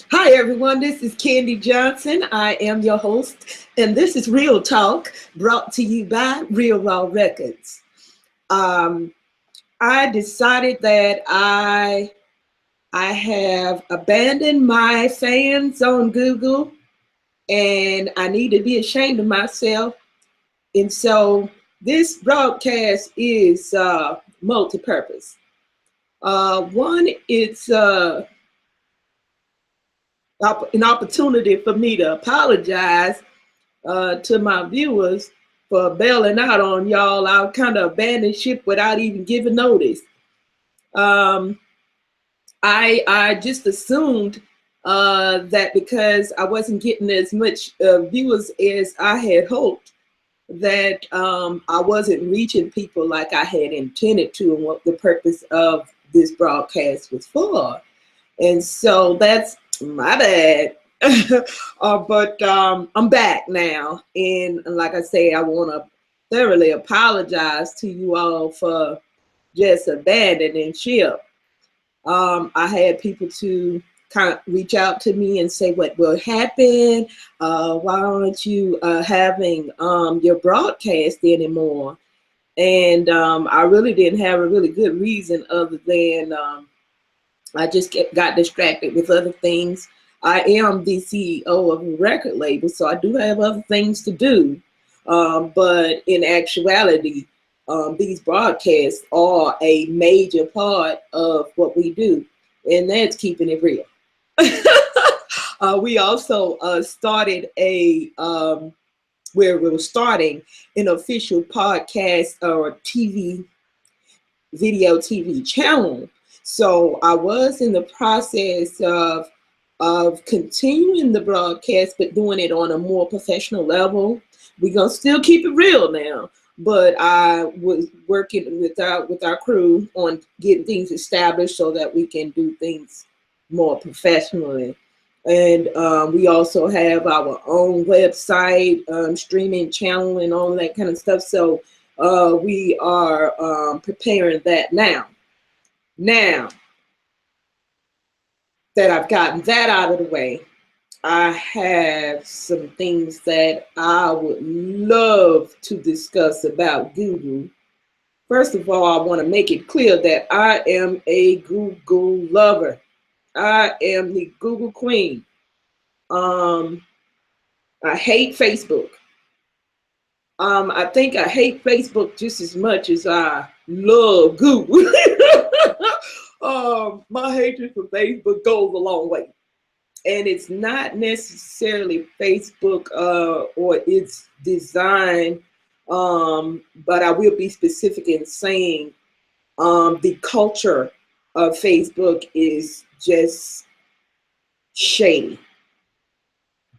Hi, everyone. This is Candy Johnson. I am your host, and this is Real Talk, brought to you by Real Raw Records. Um, I decided that I have abandoned my fans on Google, and I need to be ashamed of myself. And so this broadcast is multi-purpose. One, it's an opportunity for me to apologize to my viewers for bailing out on y'all. I kind of abandoned ship without even giving notice. Um, I just assumed that because I wasn't getting as much viewers as I had hoped, that I wasn't reaching people like I had intended to, and what the purpose of this broadcast was for. And so that's my bad. But I'm back now. And like I say, I want to thoroughly apologize to you all for just abandoning ship. I had people to kind of reach out to me and say, what will happen? Why aren't you having your broadcast anymore? And I really didn't have a really good reason other than I just got distracted with other things. I am the CEO of a record label, so I do have other things to do. But in actuality, these broadcasts are a major part of what we do, and that's keeping it real. We also started where we're starting an official podcast or video TV channel. So I was in the process of continuing the broadcast, but doing it on a more professional level. We're gonna still keep it real now, but I was working with our crew on getting things established so that we can do things more professionally. And we also have our own website, streaming channel, and all that kind of stuff. So we are preparing that now. Now that I've gotten that out of the way, I have some things that I would love to discuss about Google. First of all, I want to make it clear that I am a Google lover. I am the Google queen. I hate Facebook. I think I hate Facebook just as much as I love Google. My hatred for Facebook goes a long way. And it's not necessarily Facebook or its design, but I will be specific in saying the culture of Facebook is just shady,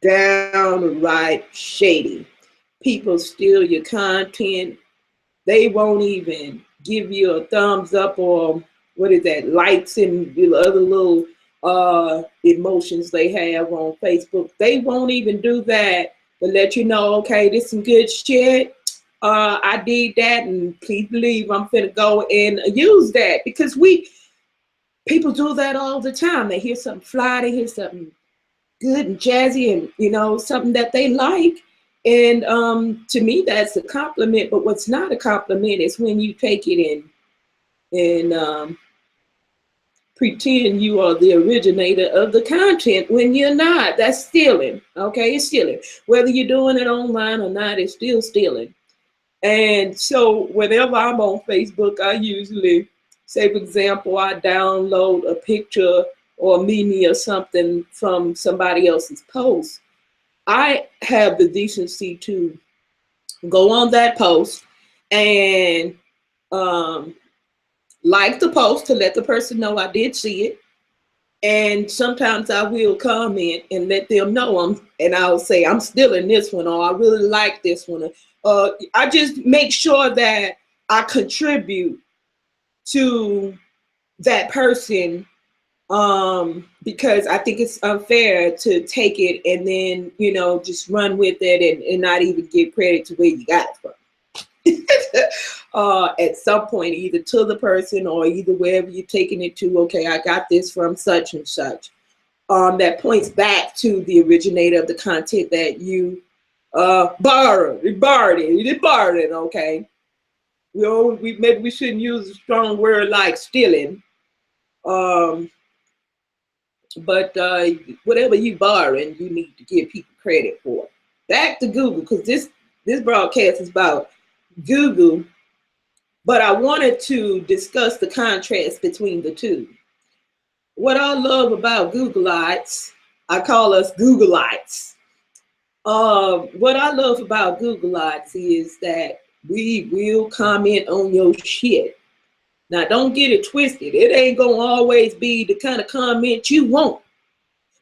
downright shady. People steal your content. They won't even give you a thumbs up or what is that, likes and the other little emotions they have on Facebook. They won't even do that to let you know, okay, this is some good shit. I did that, and please believe I'm finna go and use that, because people do that all the time. They hear something fly, they hear something good and jazzy, and something that they like. And to me, that's a compliment. But what's not a compliment is when you take it and pretend you are the originator of the content when you're not. That's stealing. Okay, it's stealing. Whether you're doing it online or not, it's still stealing. And so whenever I'm on Facebook, I usually say, for example, I download a picture or a meme or something from somebody else's post. I have the decency to go on that post and like the post to let the person know I did see it. And sometimes I will comment and let them know and I'll say, I'm still in this one, or I really like this one. I just make sure that I contribute to that person, because I think it's unfair to take it and then, just run with it and not even give credit to where you got it from. At some point, either to the person or either wherever you're taking it to, okay, I got this from such and such. that points back to the originator of the content that you borrowed it, okay? Maybe we shouldn't use a strong word like stealing, but whatever you borrowing, you need to give people credit for. Back to Google, because this broadcast is about Google, but I wanted to discuss the contrast between the two. What I love about Googleites, I call us Googleites. What I love about Googleites is that we will comment on your shit. Now, don't get it twisted. It ain't gonna always be the kind of comment you want.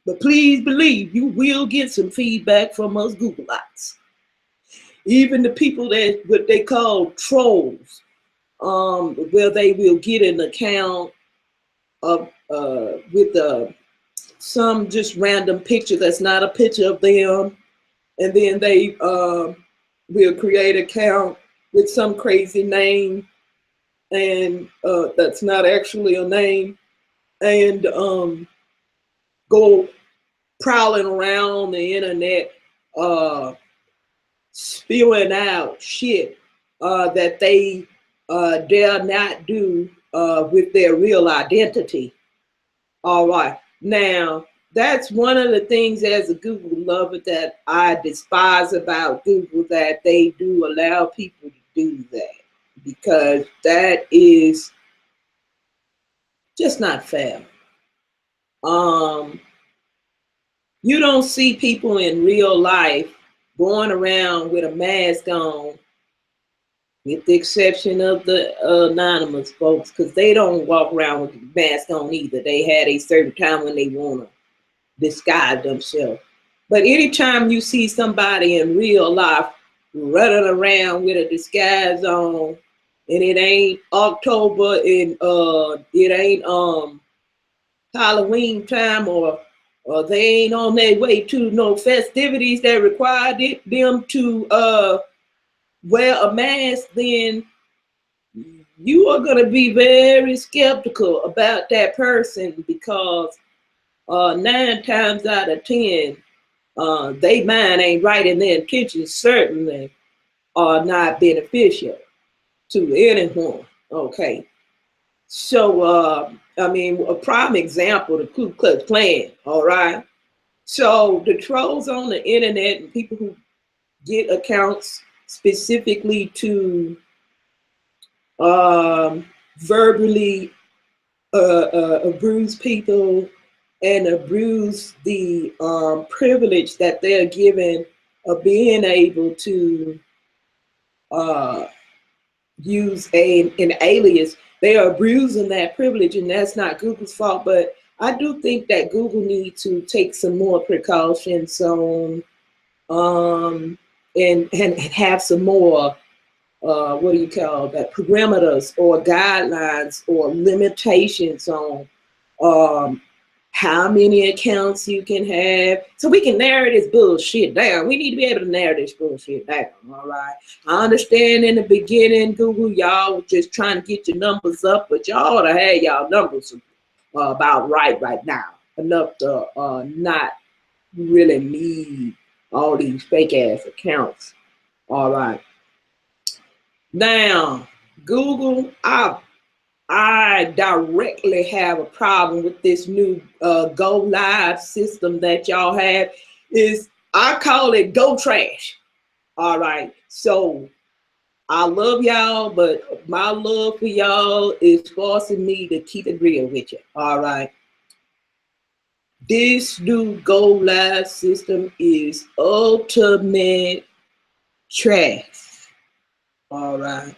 But please believe you will get some feedback from us Googleites. Even the people that what they call trolls, where they will get an account of with some just random picture that's not a picture of them, and then they will create an account with some crazy name, and that's not actually a name, and go prowling around the internet, spewing out shit that they dare not do with their real identity. All right. Now, that's one of the things as a Google lover that I despise about Google, that they do allow people to do that, because that is just not fair. You don't see people in real life going around with a mask on, with the exception of the anonymous folks, because they don't walk around with a mask on either. They had a certain time when they want to disguise themselves. But anytime you see somebody in real life running around with a disguise on, and it ain't October and it ain't Halloween time, or they ain't on their way to no festivities that require them to wear a mask, then you are going to be very skeptical about that person, because 9 times out of 10, they mind ain't right, and their intentions certainly are not beneficial to anyone. Okay. So, I mean, a prime example, the Ku Klux Klan, all right? So the trolls on the internet and people who get accounts specifically to verbally abuse people and abuse the privilege that they're given of being able to use an alias. They are abusing that privilege, and that's not Google's fault. But I do think that Google needs to take some more precautions on and have some more what do you call that, parameters or guidelines or limitations on how many accounts you can have, so we can narrow this bullshit down. We need to be able to narrow this bullshit down. All right. I understand in the beginning, Google, y'all was just trying to get your numbers up, but y'all ought to have y'all numbers about right now, enough to not really need all these fake ass accounts. All right. Now, Google, I directly have a problem with this new Go Live system that y'all have. I call it Go Trash. All right. So I love y'all, but my love for y'all is forcing me to keep it real with you. All right. This new Go Live system is ultimate trash. All right.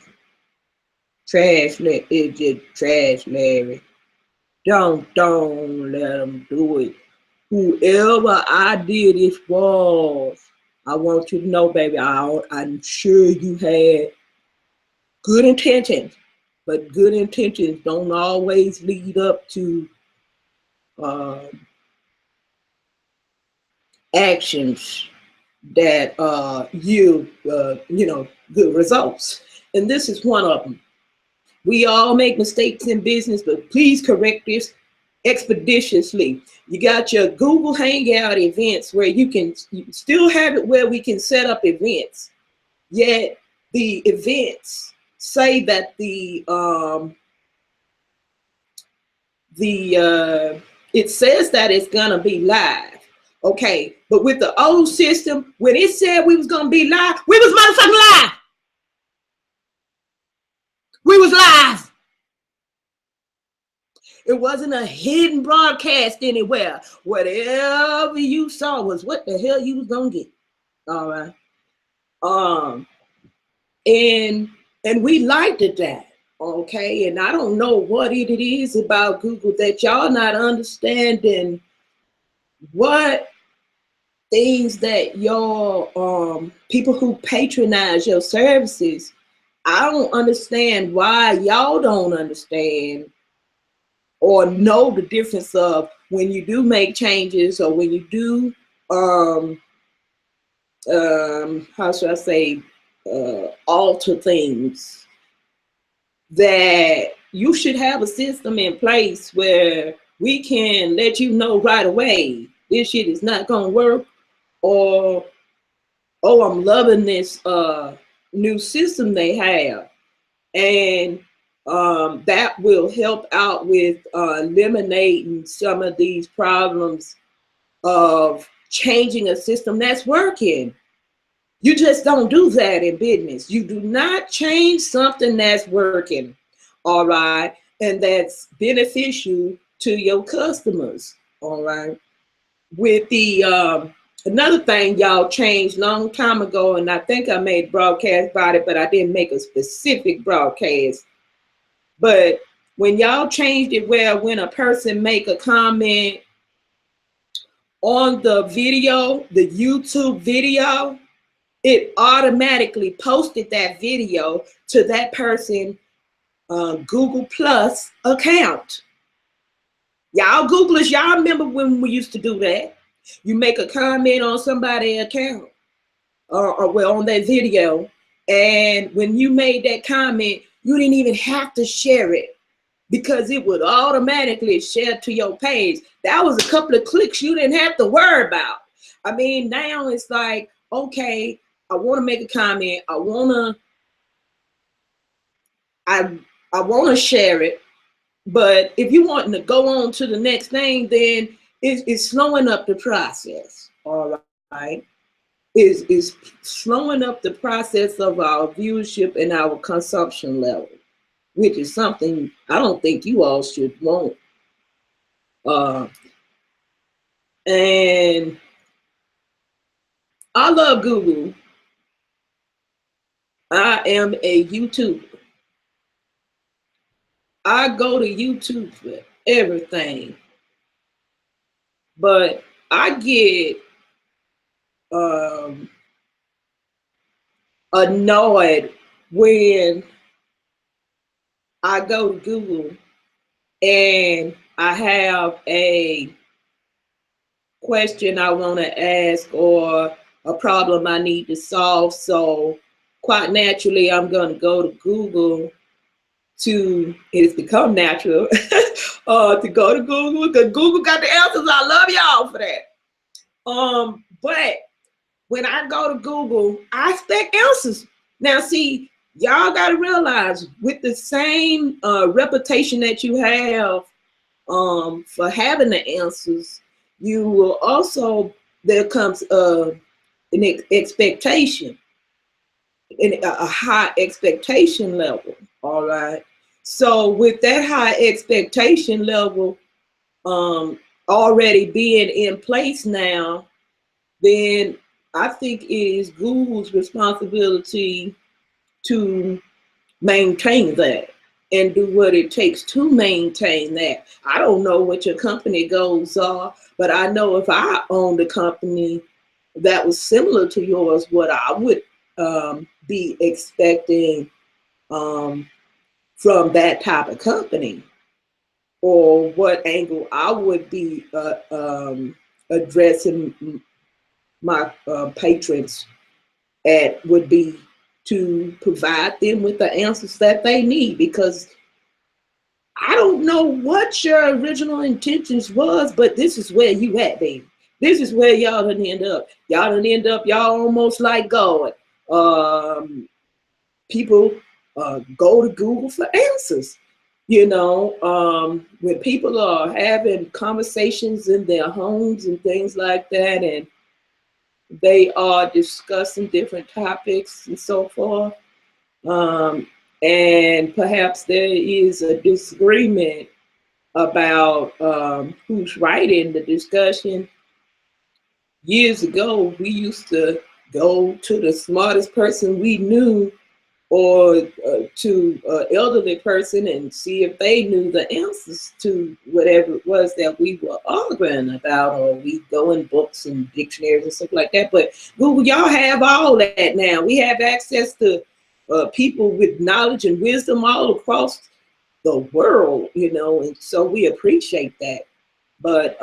Trash, it's just trash, Larry. Don't let them do it. Whoever idea this was, I want you to know, baby, I'm sure you had good intentions, but good intentions don't always lead up to actions that good results. And this is one of them. We all make mistakes in business, but please correct this. expeditiously. You got your Google Hangout events where you still have it where we can set up events. Yet the events say that it says that it's gonna be live. Okay, but with the old system, when it said we was gonna be live, we was motherfucking live. We was live. It wasn't a hidden broadcast anywhere. Whatever you saw was what the hell you was gonna get. All right. And we liked it that. Okay. And I don't know what it is about Google that y'all not understanding what things that your people who patronize your services. I don't understand why y'all don't understand or know the difference of when you do make changes or when you do how should I say alter things, that you should have a system in place where we can let you know right away this shit is not gonna work, or oh, I'm loving this new system they have. And that will help out with eliminating some of these problems of changing a system that's working. You just don't do that in business. You do not change something that's working, all right, and that's beneficial to your customers, all right. With the another thing y'all changed long time ago, and I think I made a broadcast about it, but I didn't make a specific broadcast. But when y'all changed it where when a person make a comment on the video, the YouTube video, it automatically posted that video to that person Google Plus account. Y'all Googlers, y'all remember when we used to do that? You make a comment on somebody's account or well, on that video, and when you made that comment, you didn't even have to share it because it would automatically share to your page. That was a couple of clicks you didn't have to worry about. I mean, now it's like, okay, I want to make a comment. I want to share it. But if you want to go on to the next thing, then it's slowing up the process. All right. Is slowing up the process of our viewership and our consumption level, which is something I don't think you all should want. And I love Google. I am a YouTuber. I go to YouTube for everything. But I get annoyed when I go to Google and I have a question I want to ask or a problem I need to solve. So quite naturally, I'm going to go to Google it's become natural to go to Google because Google got the answers. I love y'all for that. But when I go to Google, I expect answers. Now, see, y'all got to realize with the same reputation that you have for having the answers, you will also, there comes an expectation, a high expectation level, all right? So with that high expectation level already being in place now, then I think it is Google's responsibility to maintain that and do what it takes to maintain that. I don't know what your company goals are, but I know if I owned a company that was similar to yours, what I would be expecting from that type of company, or what angle I would be addressing my patrons at, would be to provide them with the answers that they need, because I don't know what your original intentions was, but this is where you at, baby. This is where y'all done end up. Y'all done end up, y'all almost like God. People go to Google for answers. You know, when people are having conversations in their homes and things like that, and they are discussing different topics and so forth, and perhaps there is a disagreement about who's right in the discussion. Years ago, we used to go to the smartest person we knew, or to an elderly person, and see if they knew the answers to whatever it was that we were arguing about, or we go in books and dictionaries and stuff like that. But Google, y'all have all that now. We have access to people with knowledge and wisdom all across the world, you know, and so we appreciate that. But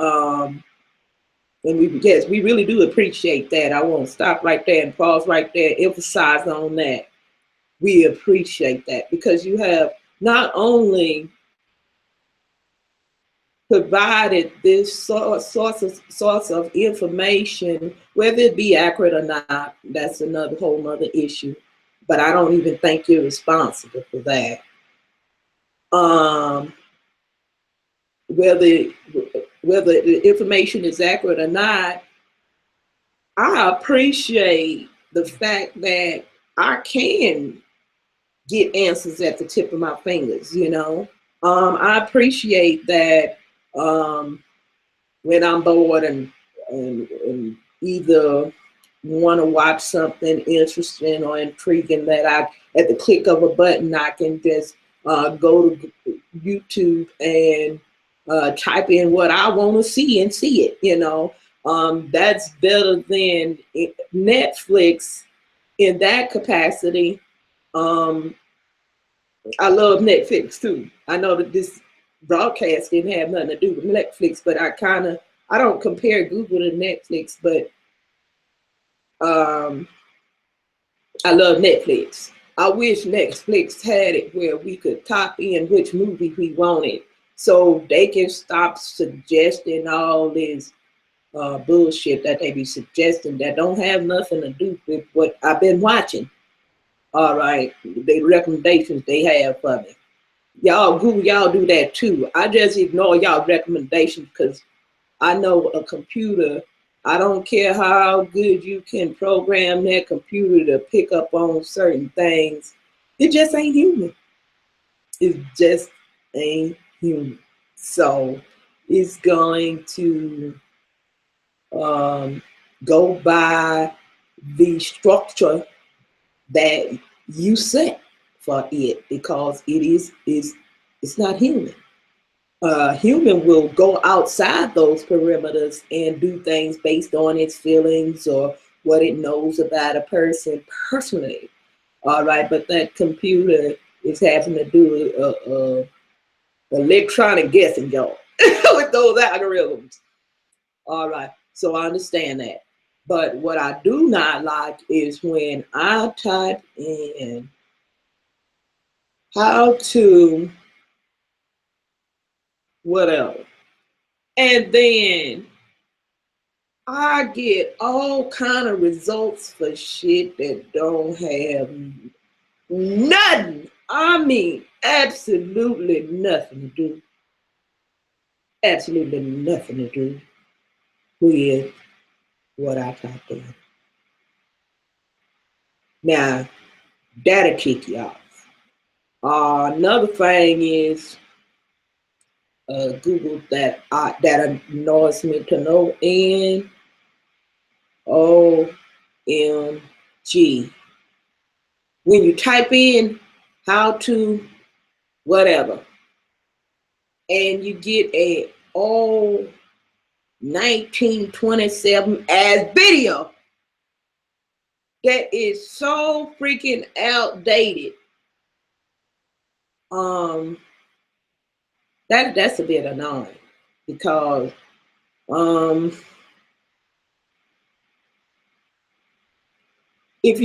and we really do appreciate that. I want to stop right there and pause right there, emphasize on that. We appreciate that, because you have not only provided this source of information, whether it be accurate or not, that's another whole nother issue. But I don't even think you're responsible for that. Whether the information is accurate or not, I appreciate the fact that I can get answers at the tip of my fingers, you know. I appreciate that when I'm bored and either want to watch something interesting or intriguing, that at the click of a button, I can just go to YouTube and type in what I want to see and see it, you know. That's better than Netflix in that capacity. I love Netflix too. I know that this broadcast didn't have nothing to do with Netflix, but I don't compare Google to Netflix, but I love Netflix. I wish Netflix had it where we could type in which movie we wanted, so they can stop suggesting all this bullshit that they be suggesting that don't have nothing to do with what I've been watching. All right, the recommendations they have for me. Y'all Google, y'all do that too. I just ignore y'all recommendations because I know a computer, I don't care how good you can program that computer to pick up on certain things. It just ain't human. It just ain't human. So it's going to go by the structure that you set for it, because it's not human. Human will go outside those perimeters and do things based on its feelings or what it knows about a person personally. All right, but that computer is having to do electronic guessing, y'all, with those algorithms. All right, so I understand that. But what I do not like is when I type in how to whatever, and then I get all kind of results for shit that don't have nothing. I mean, absolutely nothing to do. Absolutely nothing to do with what I typed in. Now, that'll kick you off. Another thing is Google that annoys me to no end. OMG. When you type in how to whatever, and you get a old 1927 as video that is so freaking outdated, that's a bit annoying, because if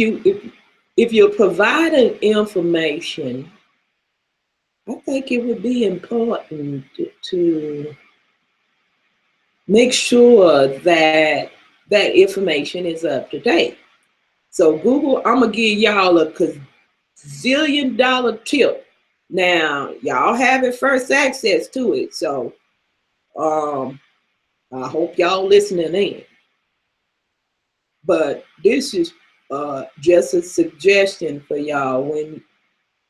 you're providing information I think it would be important to make sure that that information is up to date. So Google, I'm gonna give y'all a $1 tip. Now y'all have it first access to it, so I hope y'all listening in. But this is just a suggestion for y'all when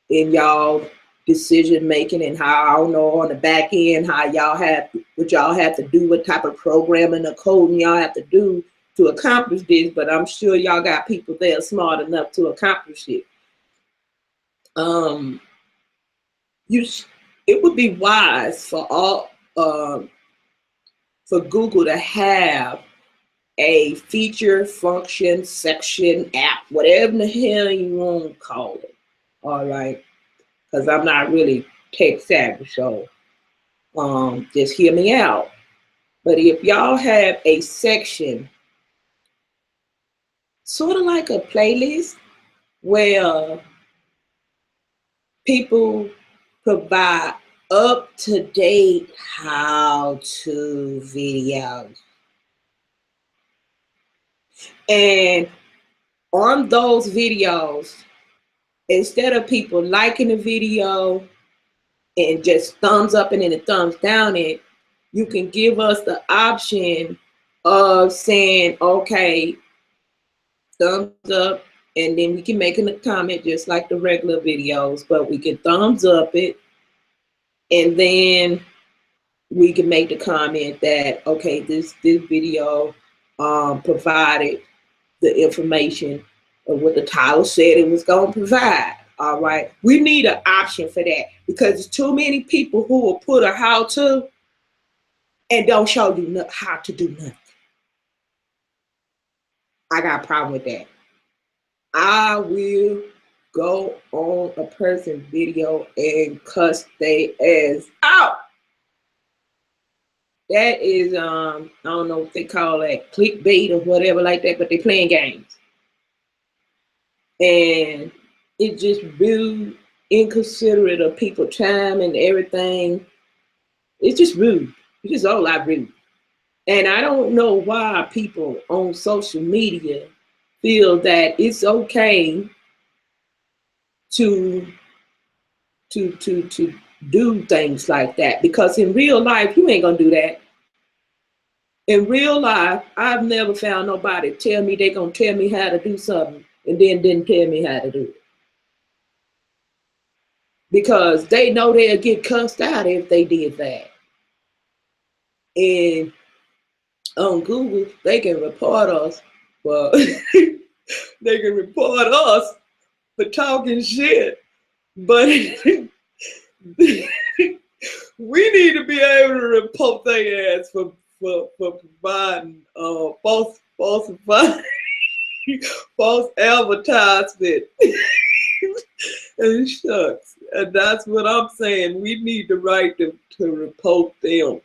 in y'all decision making, and how I don't know on the back end how y'all have what y'all have to do, what type of programming or coding y'all have to do to accomplish this. But I'm sure y'all got people there smart enough to accomplish it. It would be wise for all for Google to have a feature, function, section, app, whatever the hell you want to call it. All right, because I'm not really tech savvy, so just hear me out. But if y'all have a section, sort of like a playlist, where people provide up-to-date how-to videos, and on those videos, instead of people liking the video and just thumbs up and then a thumbs down it, you can give us the option of saying, okay, thumbs up, and then we can make a comment just like the regular videos, but we can thumbs up it, and then we can make the comment that, okay, this video provided the information of what the title said it was going to provide. All right, we need an option for that, because there's too many people who will put a how-to and don't show you how to do nothing. I got a problem with that. I will go on a person's video and cuss their ass out. That is, I don't know what they call that, clickbait or whatever like that, but they playing games. And it just rude, inconsiderate of people's time and everything. It's just rude. It's just all I rude. And I don't know why people on social media feel that it's okay to do things like that, because in real life you ain't gonna do that. In real life, I've never found nobody tell me they gonna tell me how to do something and then didn't tell me how to do it, because they know they'll get cussed out if they did that. And on Google, they can report us for they can report us for talking shit, but we need to be able to report their ass for providing false advertisement. And shucks. And that's what I'm saying. We need the right to report them.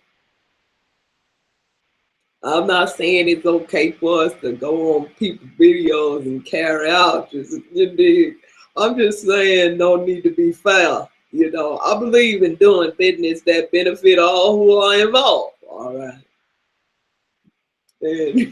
I'm not saying it's okay for us to go on people's videos and carry out just indeed. I'm just saying no need to be foul. You know, I believe in doing business that benefit all who are involved. All right. And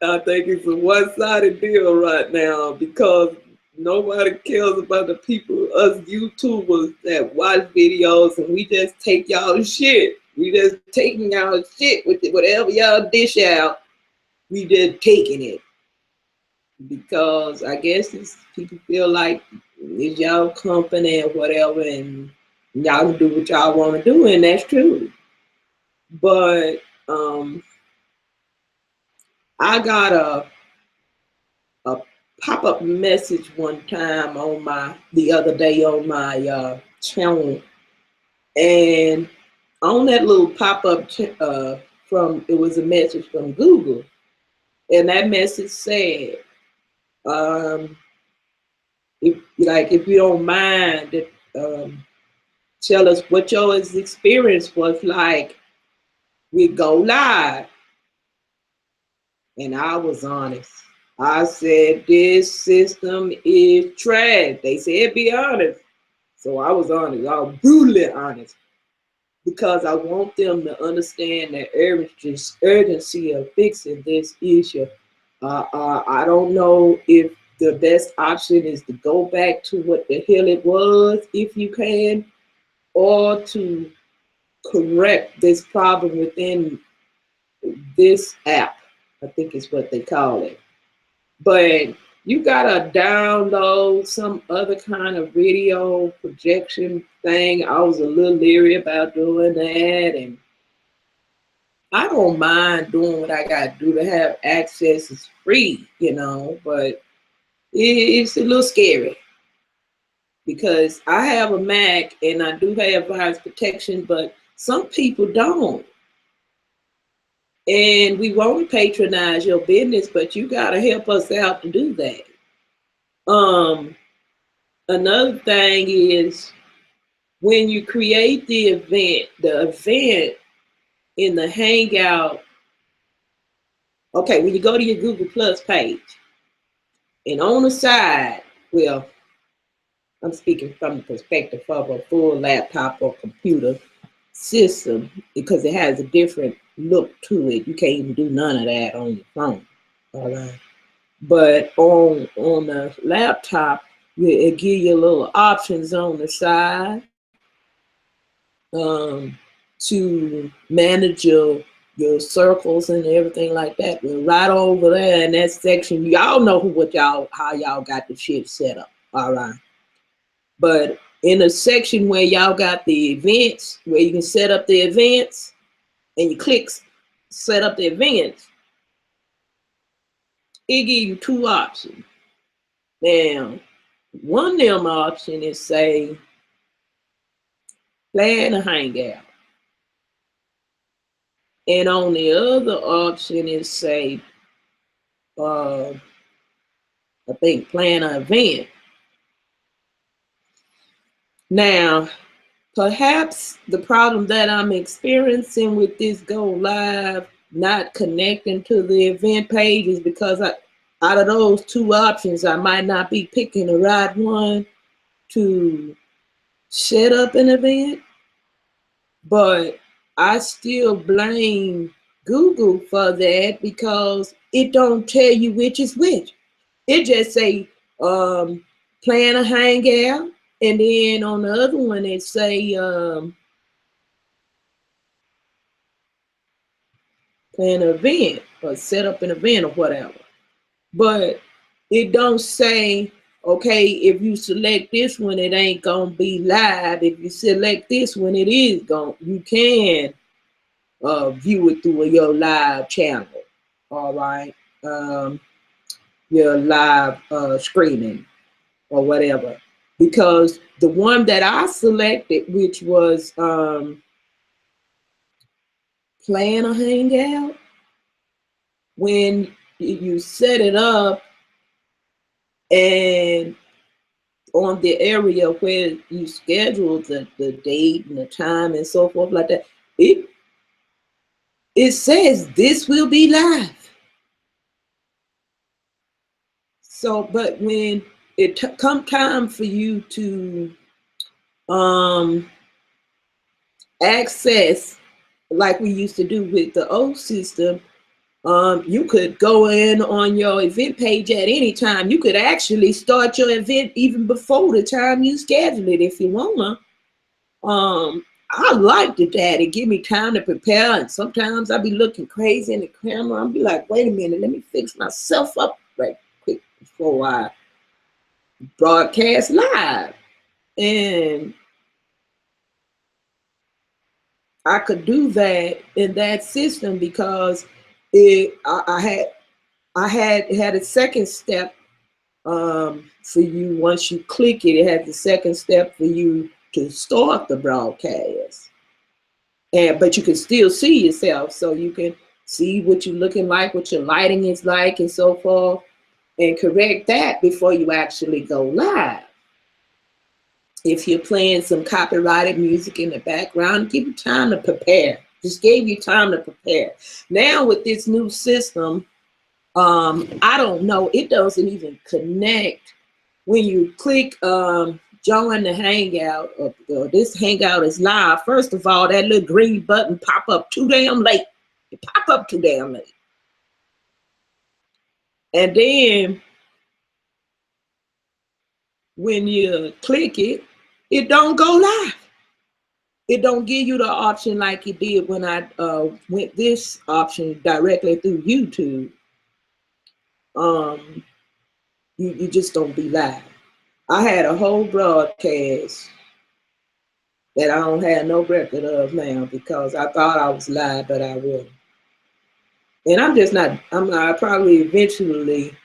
I think it's a one-sided deal right now, because nobody cares about the people, us YouTubers that watch videos, and we just take y'all shit. We just taking y'all shit with it, whatever y'all dish out, we just taking it. Because I guess it's, people feel like it's y'all company or whatever, and y'all can do what y'all want to do, and that's true. But I got a pop-up message one time on the other day on my channel, and on that little pop-up it was a message from Google, and that message said, if you don't mind, tell us what your experience was like with Go Live. And I was honest. I said, this system is trash. They said, be honest. So I was honest. I was brutally honest because I want them to understand the urgency of fixing this issue. I don't know if the best option is to go back to what the hell it was, if you can, or to correct this problem within this app. I think is what they call it. But you gotta download some other kind of video projection thing. I was a little leery about doing that, and I don't mind doing what I gotta do to have access. It's free, you know, but it's a little scary because I have a Mac and I do have virus protection, but some people don't. And we won't patronize your business, but you gotta help us out to do that. Another thing is when you create the event in the Hangout, okay, when you go to your Google Plus page, and on the side, well, I'm speaking from the perspective of a full laptop or computer system because it has a different look to it. You can't even do none of that on your phone. All right. But on the laptop, it give you little options on the side to manage your circles and everything like that. We're right over there in that section. Y'all know how y'all got the shit set up. All right. But in a section where y'all got the events, where you can set up the events, and you click set up the events, it gives you two options. Now, one of them options is say, plan a hangout. And on the other option is say, I think plan an event. Now, perhaps the problem that I'm experiencing with this go live not connecting to the event page is because out of those two options, I might not be picking the right one to set up an event, but I still blame Google for that because it don't tell you which is which. It just say plan a hangout, and then on the other one it say plan an event or set up an event or whatever. But it don't say, okay, if you select this one, it ain't gonna be live. If you select this one, it is you can view it through your live channel. All right. Your live streaming or whatever. Because the one that I selected, which was plan a hangout, when you set it up and on the area where you schedule the date and the time and so forth like that, it says this will be live. So, but when it come time for you to access, like we used to do with the old system, you could go in on your event page at any time. You could actually start your event even before the time you schedule it if you wanna. I liked it that it give me time to prepare, and sometimes I'll be looking crazy in the camera. I'll be like, wait a minute, let me fix myself up right quick before I broadcast live. And I could do that in that system because I had a second step for you. Once you click it, it has the second step for you to start the broadcast. But you can still see yourself, so you can see what you're looking like, what your lighting is like, and so forth, and correct that before you actually go live. If you're playing some copyrighted music in the background, give you time to prepare. Just gave you time to prepare. Now with this new system, I don't know, it doesn't even connect when you click join the hangout, this hangout is live, first of all, that little green button pop up too damn late. It pop up too damn late. And then when you click it, it don't go live. It don't give you the option like it did when I went this option directly through YouTube. You just don't be live. I had a whole broadcast that I don't have no record of now because I thought I was live, but I wasn't. And I'm just not, I probably eventually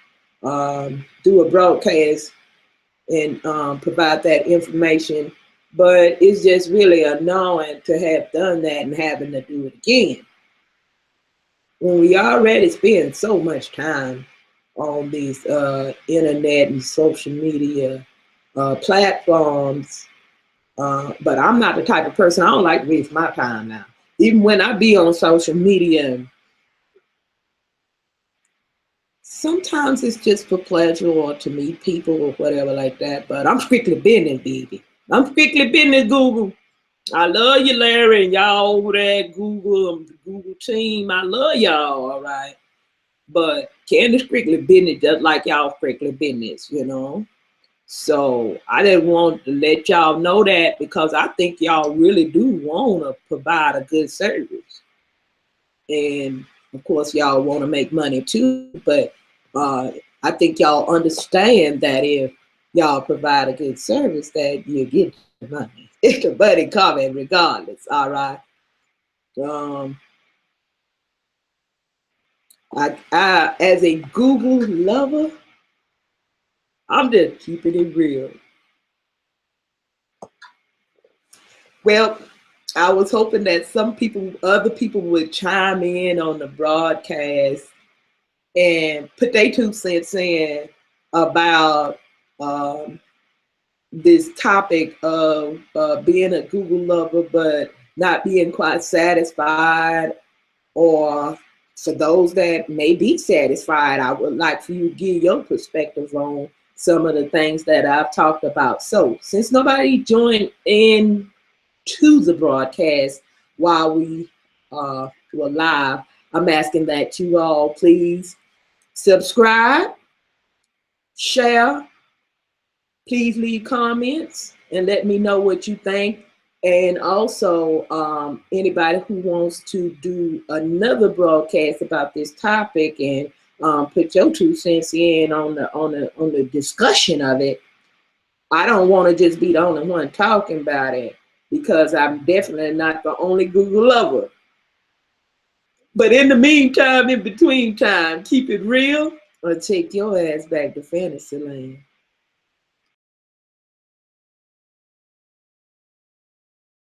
do a broadcast and provide that information, but it's just really annoying to have done that and having to do it again. When we already spend so much time on these internet and social media platforms, but I'm not the type of person, I don't like to waste my time now. Even when I be on social media, sometimes it's just for pleasure or to meet people or whatever like that, but I'm strictly business, baby. I'm strictly business, Google. I love you, Larry, and y'all over there at Google, the Google team. I love y'all, all right? But Candace strictly business just like y'all strictly business, you know? So I didn't want to let y'all know that because I think y'all really do want to provide a good service. And of course, y'all want to make money too, but I think y'all understand that if y'all provide a good service, that you get the money. It's the money coming regardless, all right? I as a Google lover, I'm just keeping it real. Well, I was hoping that other people would chime in on the broadcast and put their 2 cents in about this topic of being a Google lover, but not being quite satisfied, or for those that may be satisfied, I would like for you to give your perspective on some of the things that I've talked about. So since nobody joined in to the broadcast while we were live, I'm asking that you all please subscribe, share, please leave comments and let me know what you think. And also anybody who wants to do another broadcast about this topic and put your 2 cents in on the discussion of it. I don't want to just be the only one talking about it, because I'm definitely not the only Google lover. But in the meantime, in between time, keep it real or take your ass back to fantasy land.